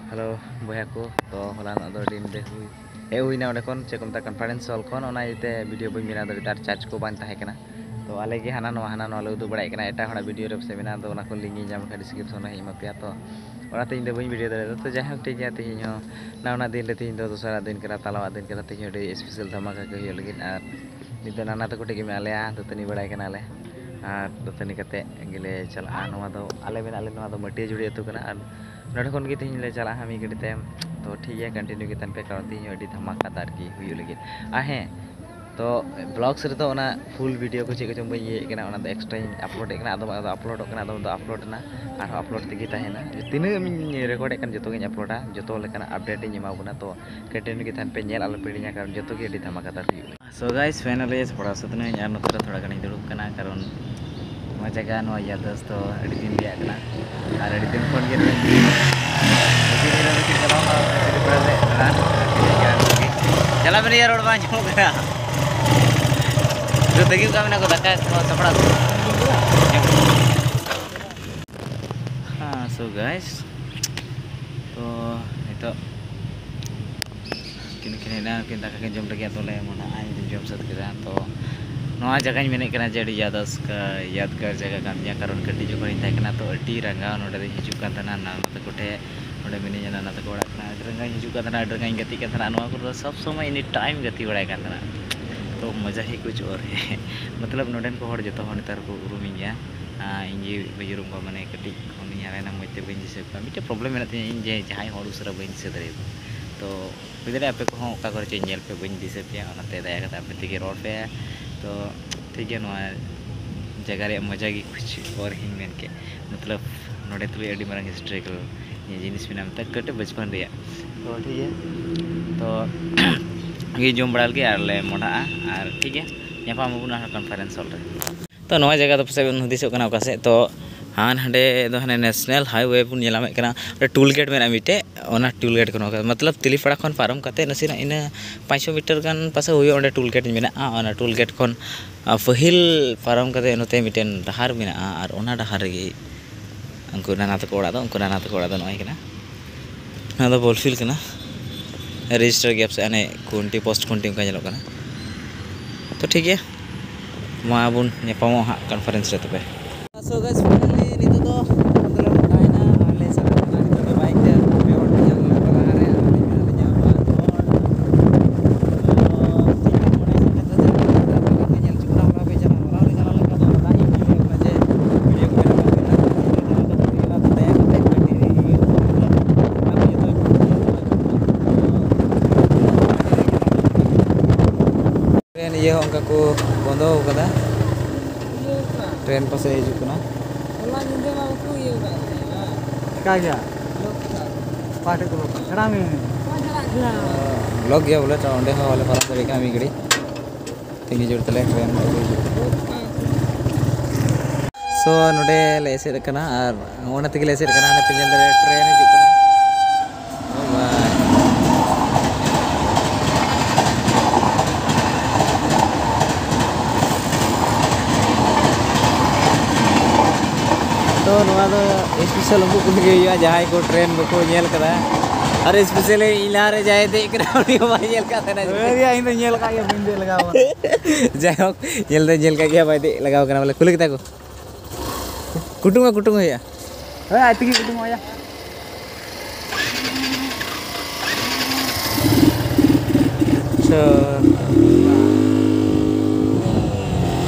Halo boya ko to holan ado din de hui na onde kon che ko meta conference hall kon ona ite video bain bina dari tar charge ko ban tahe kana to ale ge hana no le udu badai kana eta hona video re semina to ona ko link jam ka description re hima pya to ora te inde bain video dare to jahak te ja te hinyo na ona din le te indo dosara din kara talawa din kara te hinyo de special dhamaka ka hiyo lagin ar nido nana to ko te ge me ale a to tani badai kana ale ar to tani kate gele chala no do ale ben ale no do mati judi tu kana ar नोडे खन गे तीन ले चला हमी गड़ी तेम तो ठीक है कंटिन्यू गे तन पे कारण तीन अडी धमाकादार की हुई लगे आ हैं तो ब्लॉग्स रे तो ओना फुल वीडियो को चेक चम बई ये कना ओना तो एक्स्ट्रा अपलोड कना आदम अपलोड कना आदम तो अपलोड ना आर अपलोड तिगी ताहेना तीना रेकॉर्ड कन जतो गे अपलोडा जतो लेकना अपडेट इन एमा बुना तो कंटिन्यू गे तन पे नेल आलो पेड़िया कारण जतो गे अडी धमाकादार हुई सो गाइस फाइनली थोड़ा सतने यार नतरा थोड़ा गनी दुड़ुब कना कारण मजा का नो या दोस्त तो अडी दिन लिया कना और अडी दिन फोन गे चला मेरे यार रोड बांझ हो गया जो तगिम का मैंने को धक्का सपड़ा हाँ सो गाइस तो itu kini na kita kagen jom lagi atau le mana ai jom sat kita to noa jaga ini menek kena jadi yadgar jaga kami karon kerdi juga ini kena to adi rangga noda di hijaukan tanah nama to kote noda mini jana nata koda kena rangga hijaukan tanah rangga ingati kan tanah noa ko सब समय ini time gati बड़ा kan tanah तो मजा ही कुछ और है मतलब नोडन को हर जतो हन तार को उरुमिया इंजे बजुरुम को माने कटी होनी यार ना मते बइन दिसे का मिटे प्रॉब्लम मेना ते इंजे जहाय हर उसरा बइन दिसे दरे तो बिदरे आपे को हो का करे चेंजल पे बइन दिसे पे ओनाते दाया कता आपे तिगे रोड पे तो ठीक है नोआ जगह रे मजा की कुछ और ही मेन के मतलब नोडे तो अडी मरंग हिस्ट्रिकल ये जिनिस बिना तक कटे बचपन रे तो ठीक है तो ये जम बड़ा के आर ले मोड़ा आर ठीक है यहाँ पर हम कॉन्फ्रेंस हॉल रे तो नवा जगह तो पसे हुदिसो कना ओका से तो हान हंडे दो हने नेशनल हाईवे पुन नेलामे कना टूल गेट मेना मिटे ओना टूल गेट कनो मतलब तिलीपाड़ा खन पारम कते नसीना इन 500 मीटर गान पासे हुयो ओंडे टूल गेट मेना ओना टूल गेट खन पहिल पारम कते नते मिटेन डहार मेना आर ओना डहार गे अंकु नाना तको ओड़ा दो नय कना ना दो बोलफिल कना रजिस्टर गैप से आने कुंटी पोस्ट कुंटी का जलो कना तो ठीक है मा बुन नेपामो हा कॉन्फ्रेंस रे तबे सो गाइस फाइनली नितो तो मतलब टाइना आले सरा ना नितो तो बाइक ते पे और जंग ला बला रे आले nya ba तो ठीक है मोने से तो जल चुका हमरा पे चला रे चला लगा तो ना ही मजे वीडियो को मेरा तो दया करते ट्रेन ये उनका को बंदो कदा ट्रेन पासे हिजुक ना होला निंदे मा को ये का गया पाटे को खड़ा में लग गया बोले तो ओंडे वाले फरा करे का मी गड़ी तिंगी जोड़ तले ट्रेन सो नोडे लेसे कना और ओना तिगे लेसे कना ने पिंजल दरे ट्रेन हिजुक ना तो नवा दो स्पेशल हमको कुछ गया जहां को ट्रेन को नेल कदा और स्पेशल इला रे जाए दे करा उनी भाई नेल का था ना एरिया इन नेल का ये बिंदे लगावा जाय नेल का गया भाई दे लगाव कना बोले खुले किता को कुटुंग या ए आती की कुटुंग आया so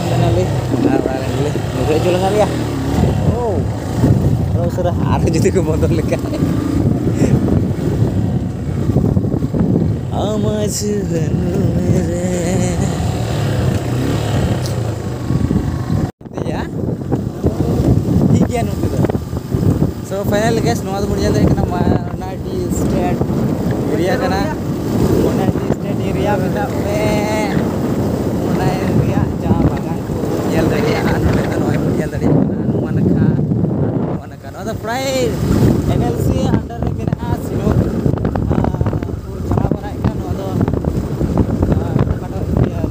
finally ले मुझे चला kali ya terus sudah ada jadi ke motor lega ya ikan udah so finally guys nua tuh murian dari kena mana di state area kena mana di state area benda mana area jam bagan murian dari anu itu nua murian dari mana kah the price NLC under the mena silo pur chana bana ikna no do kato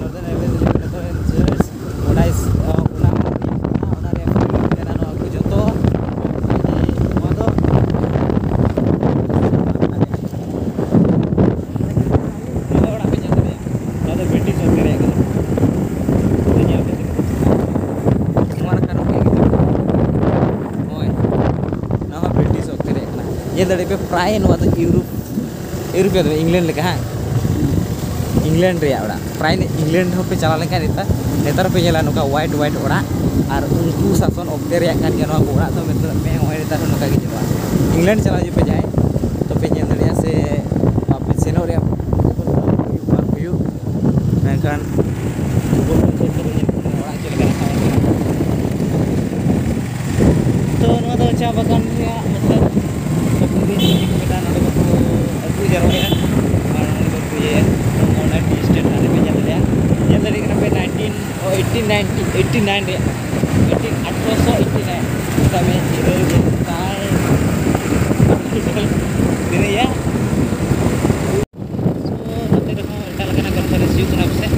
northern railway to church ona is una re no ko joto no do ये लड़े पे प्राय europaea तो England लेका हाँ England रे ओड़ा प्राय इंग्लैंड हो पे चला लेका नेतार पे जेला नुका वाइट ओड़ा और उनको शासन ऑक्टे रे कान के नवा ओड़ा तो मतलब मैं होय नेतार नुका के जवा इंग्लैंड चला जो पे जाए तो पे जेल दड़िया से वापस सेनो रे हुयु मेनखान तो नवा दो चा बागान रे मतलब दिन kita nanti aku jarang ya orang itu ya orang di state nanti penjara ya yang dari kenapa 1889 ya 1889 kita main itu bentar ini ya so nanti kita kena konferensi itu kenapa sih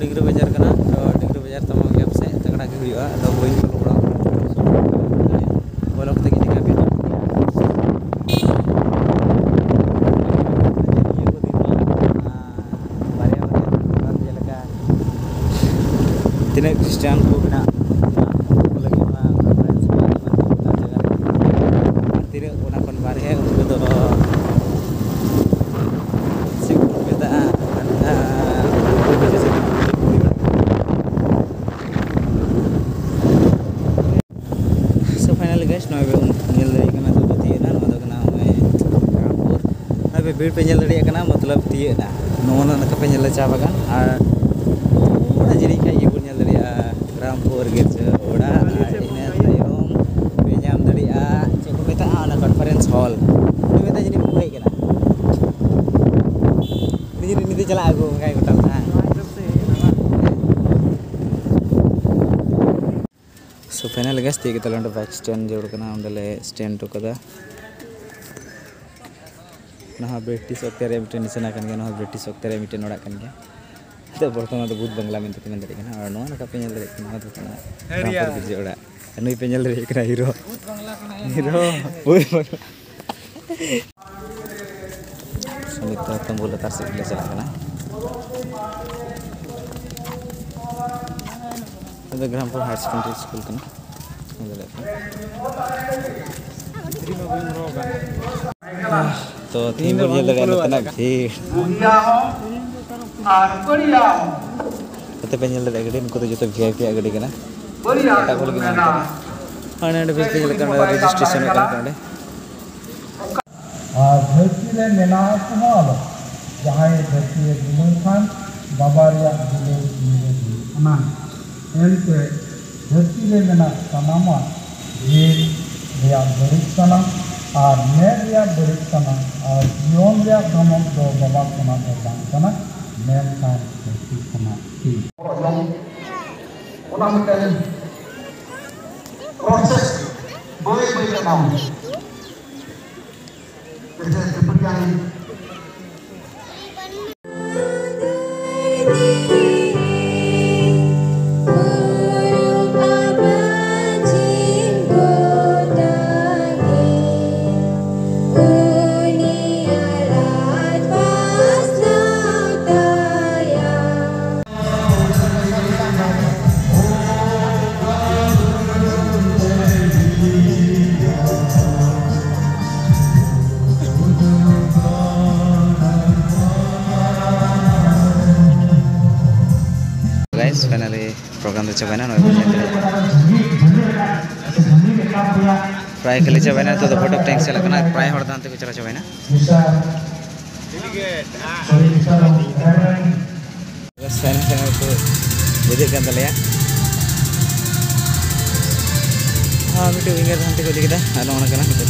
degree बाजार करना तो degree बाजार तमाम के आपसे तगड़ा के हुआ तो वही बोला बोला तो किसी का भी तीन क्रिश्चियन को बिना लगे ना तीन ओना kon बारे है उनको तो भीड़ पे जल दड़िया मतलब तीय ना नोना नका पे जल चा बागान और थोड़ा जिरी का ये बोल जल दड़िया रामपुर गिरजा ओड़ा इने तायम पे जाम दड़िया चे को मेता ना कॉन्फ्रेंस हॉल तो मेता जिनी बुई केना निजे चला आगो गाय गोटा था सो फाइनल गैस तीय के तलंड बैक स्टैंड जोड़ कना उंडले स्टैंड तो कदा ना ब्रिटिश वक्त निशाना ना ब्रिटिश वक्त मिट्टन ओड़ा तो बर्तमान तो भूत बंगला में मेन दाड़ा और नका पे ओड़ा नई पे हीरो नित तंबू लतार से चलना ग्रामपुर हायर सेकेंडरी स्कूल तो तीन बजे लगे नतना भीड़ पे गड्डी उनको तो जो VIP गड्डी करना को लगे हाँ बेस पे रजिस्ट्रेशन धरती रे मेना कुमाल जहाँ धरती जुमन खान बाबा एनते धरती रे मेना तमामा ढेर बड़िक सना और मेर बड़िक सना और जीवन धमक दो बाबा सना बांग मेन खान धरती सना प्रोसेस बोले फाइनली प्रोग्राम तो चाबाना प्राय खाली चाबाना तो फोटो टैंक चलना प्राय हर दान को चला चाबाना बुझे हाँ मिट्टी विंगर हांते को दिखता है मिट्टी